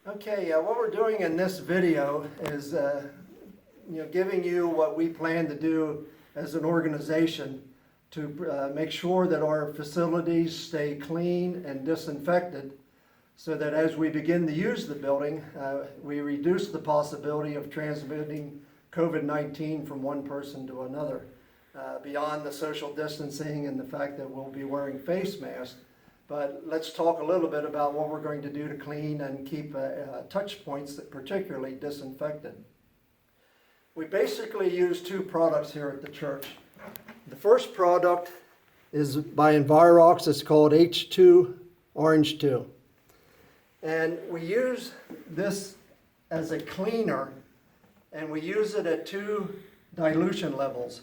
Okay, what we're doing in this video is giving you what we plan to do as an organization to make sure that our facilities stay clean and disinfected so that as we begin to use the building, we reduce the possibility of transmitting COVID-19 from one person to another. Beyond the social distancing and the fact that we'll be wearing face masks. But let's talk a little bit about what we're going to do to clean and keep touch points that particularly disinfected. We basically use two products here at the church. The first product is by Envirox. It's called H2 Orange 2. And we use this as a cleaner, and we use it at 2 dilution levels.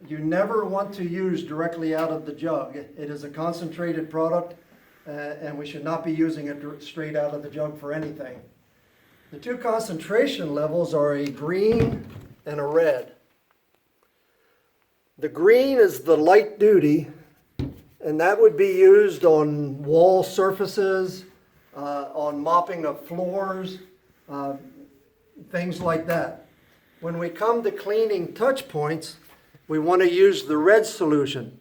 You never want to use directly out of the jug. It is a concentrated product, and we should not be using it straight out of the jug for anything. The 2 concentration levels are a green and a red. The green is the light duty, and that would be used on wall surfaces, on mopping of floors, things like that. When we come to cleaning touch points, we want to use the red solution.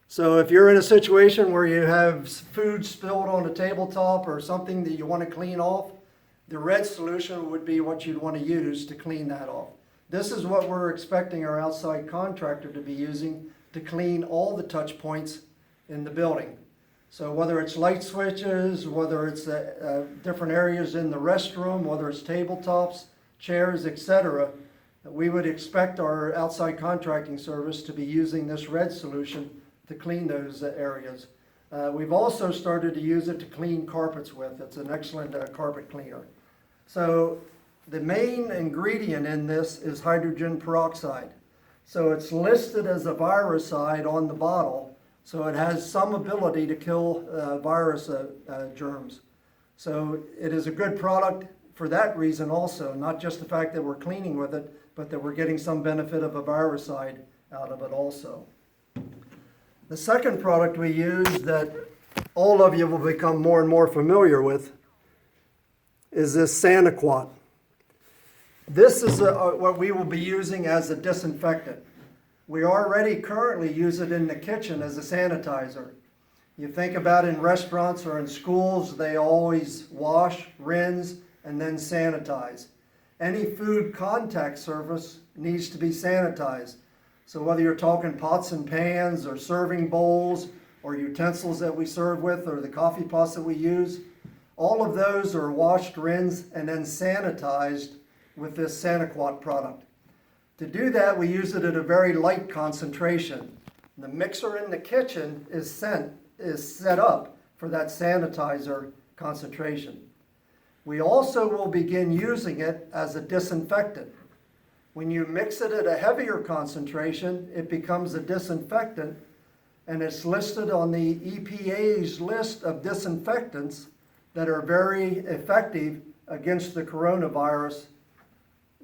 So if you're in a situation where you have food spilled on a tabletop or something that you want to clean off, the red solution would be what you'd want to use to clean that off. This is what we're expecting our outside contractor to be using to clean all the touch points in the building. So whether it's light switches, whether it's different areas in the restroom, whether it's tabletops, chairs, etc., we would expect our outside contracting service to be using this red solution to clean those areas. We've also started to use it to clean carpets with. It's an excellent carpet cleaner. So the main ingredient in this is hydrogen peroxide. So it's listed as a viricide on the bottle, so it has some ability to kill virus germs. So it is a good product for that reason also, not just the fact that we're cleaning with it, but that we're getting some benefit of a viricide out of it also. The second product we use that all of you will become more and more familiar with is this Saniquat. This is what we will be using as a disinfectant. We already currently use it in the kitchen as a sanitizer. You think about in restaurants or in schools, they always wash, rinse, and then sanitize. Any food contact surface needs to be sanitized. So whether you're talking pots and pans or serving bowls or utensils that we serve with or the coffee pots that we use, all of those are washed, rinsed, and then sanitized with this Saniquat product. To do that, we use it at a very light concentration. The mixer in the kitchen is set up for that sanitizer concentration. We also will begin using it as a disinfectant. When you mix it at a heavier concentration, it becomes a disinfectant, and it's listed on the EPA's list of disinfectants that are very effective against the coronavirus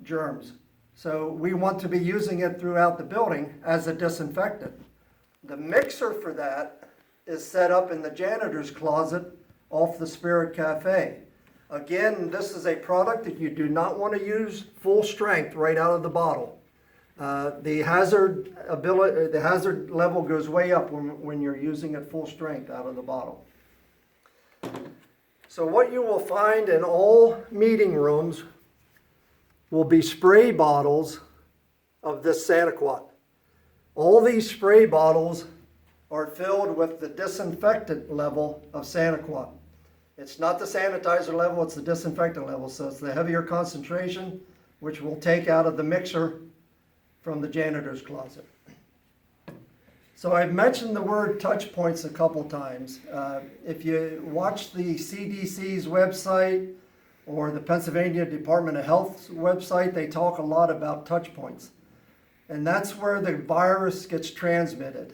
germs. So we want to be using it throughout the building as a disinfectant. The mixer for that is set up in the janitor's closet off the Spirit Cafe. Again, this is a product that you do not want to use full strength right out of the bottle. The hazard level goes way up when you're using it full strength out of the bottle. So what you will find in all meeting rooms will be spray bottles of this Saniquat. All these spray bottles are filled with the disinfectant level of Saniquat. It's not the sanitizer level, it's the disinfectant level. So it's the heavier concentration, which we'll take out of the mixer from the janitor's closet. So I've mentioned the word touch points a couple times. If you watch the CDC's website or the Pennsylvania Department of Health's website, they talk a lot about touch points. And that's where the virus gets transmitted.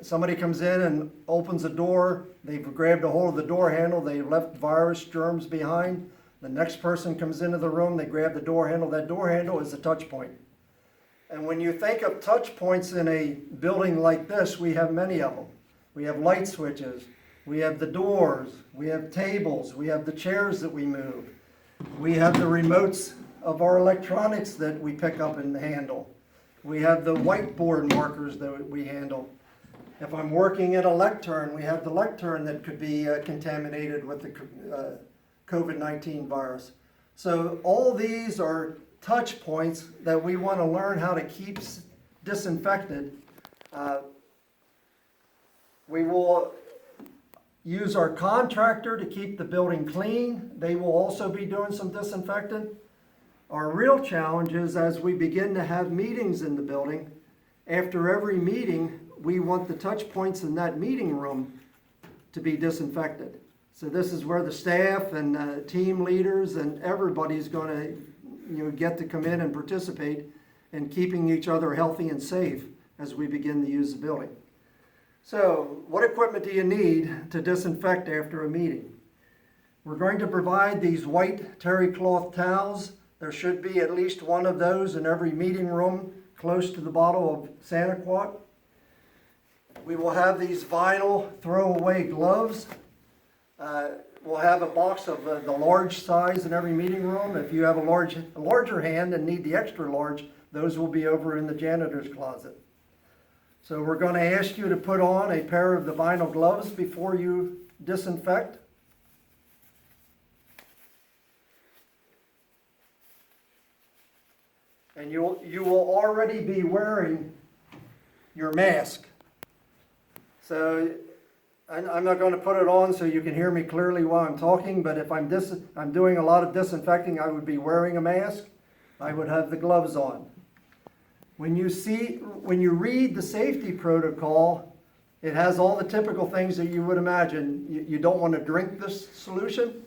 Somebody comes in and opens a door, they've grabbed a hold of the door handle, they left virus germs behind. The next person comes into the room, they grab the door handle. That door handle is a touch point. And when you think of touch points in a building like this, we have many of them. We have light switches, we have the doors, we have tables, we have the chairs that we move. We have the remotes of our electronics that we pick up and handle. We have the whiteboard markers that we handle. If I'm working at a lectern, we have the lectern that could be contaminated with the COVID-19 virus. So all these are touch points that we want to learn how to keep disinfected. We will use our contractor to keep the building clean. They will also be doing some disinfecting. Our real challenge is as we begin to have meetings in the building, after every meeting, we want the touch points in that meeting room to be disinfected. So this is where the staff and team leaders and everybody's going to get to come in and participate in keeping each other healthy and safe as we begin to use the building. So what equipment do you need to disinfect after a meeting? We're going to provide these white terry cloth towels. There should be at least one of those in every meeting room close to the bottle of Sanitizing. We will have these vinyl throwaway gloves. We'll have a box of the large size in every meeting room. If you have a larger hand and need the extra large, those will be over in the janitor's closet. So we're going to ask you to put on a pair of the vinyl gloves before you disinfect. And you will already be wearing your mask. So I'm not going to put it on so you can hear me clearly while I'm talking, but if I'm doing a lot of disinfecting, I would be wearing a mask. I would have the gloves on. When you read the safety protocol, it has all the typical things that you would imagine. You don't want to drink this solution.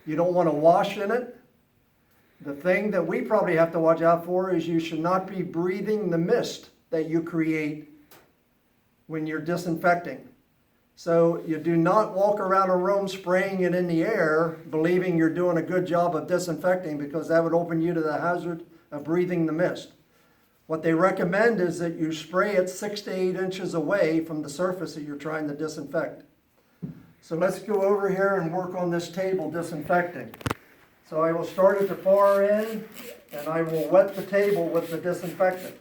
You don't want to wash in it. The thing that we probably have to watch out for is you should not be breathing the mist that you create when you're disinfecting. So you do not walk around a room spraying it in the air, believing you're doing a good job of disinfecting, because that would open you to the hazard of breathing the mist. What they recommend is that you spray it 6 to 8 inches away from the surface that you're trying to disinfect. So let's go over here and work on this table disinfecting. So I will start at the far end and I will wet the table with the disinfectant.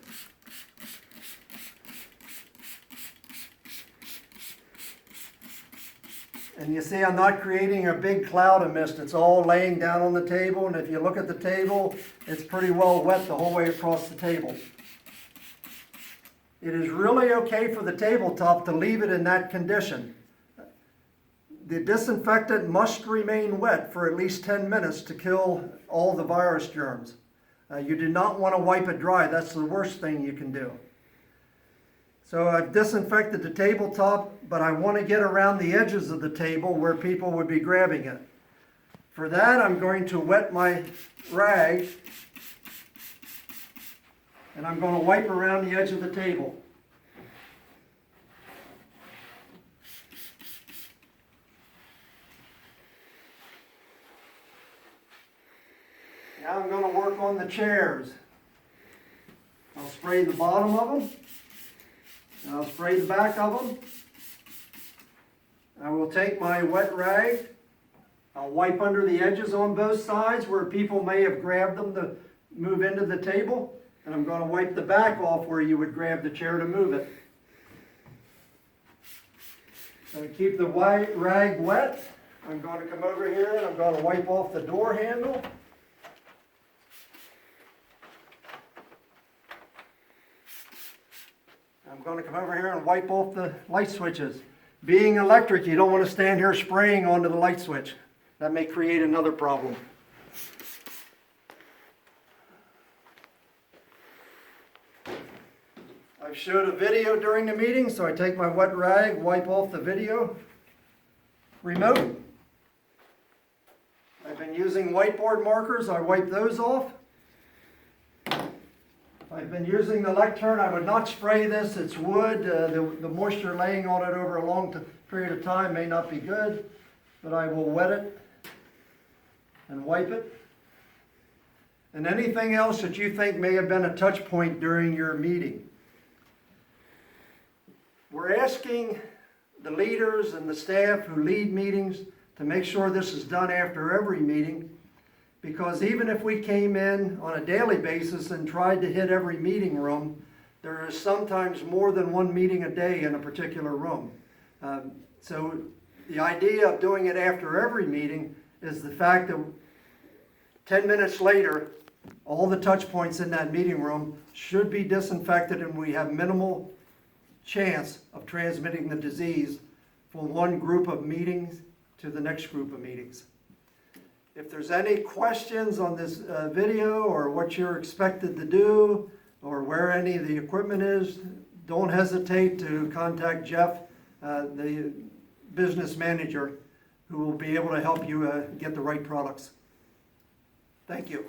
And you see I'm not creating a big cloud of mist. It's all laying down on the table, and if you look at the table, it's pretty well wet the whole way across the table. It is really okay for the tabletop to leave it in that condition. The disinfectant must remain wet for at least 10 minutes to kill all the virus germs. You do not want to wipe it dry. That's the worst thing you can do. So I've disinfected the tabletop, but I want to get around the edges of the table where people would be grabbing it. For that, I'm going to wet my rag, and I'm going to wipe around the edge of the table. Now I'm going to work on the chairs. I'll spray the bottom of them. And I'll spray the back of them. I will take my wet rag. I'll wipe under the edges on both sides where people may have grabbed them to move into the table. And I'm going to wipe the back off where you would grab the chair to move it. So to keep the white rag wet, I'm going to come over here and I'm going to wipe off the door handle. I'm going to come over here and wipe off the light switches. Being electric, you don't want to stand here spraying onto the light switch. That may create another problem. I've showed a video during the meeting, so I take my wet rag, wipe off the video remote. I've been using whiteboard markers. I wipe those off. I've been using the lectern. I would not spray this. It's wood. The moisture laying on it over a long period of time may not be good, but I will wet it and wipe it. And anything else that you think may have been a touch point during your meeting. We're asking the leaders and the staff who lead meetings to make sure this is done after every meeting. Because even if we came in on a daily basis and tried to hit every meeting room, there is sometimes more than one meeting a day in a particular room. So the idea of doing it after every meeting is the fact that 10 minutes later, all the touch points in that meeting room should be disinfected, and we have minimal chance of transmitting the disease from one group of meetings to the next group of meetings. If there's any questions on this video, or what you're expected to do, or where any of the equipment is, don't hesitate to contact Jeff, the business manager, who will be able to help you get the right products. Thank you.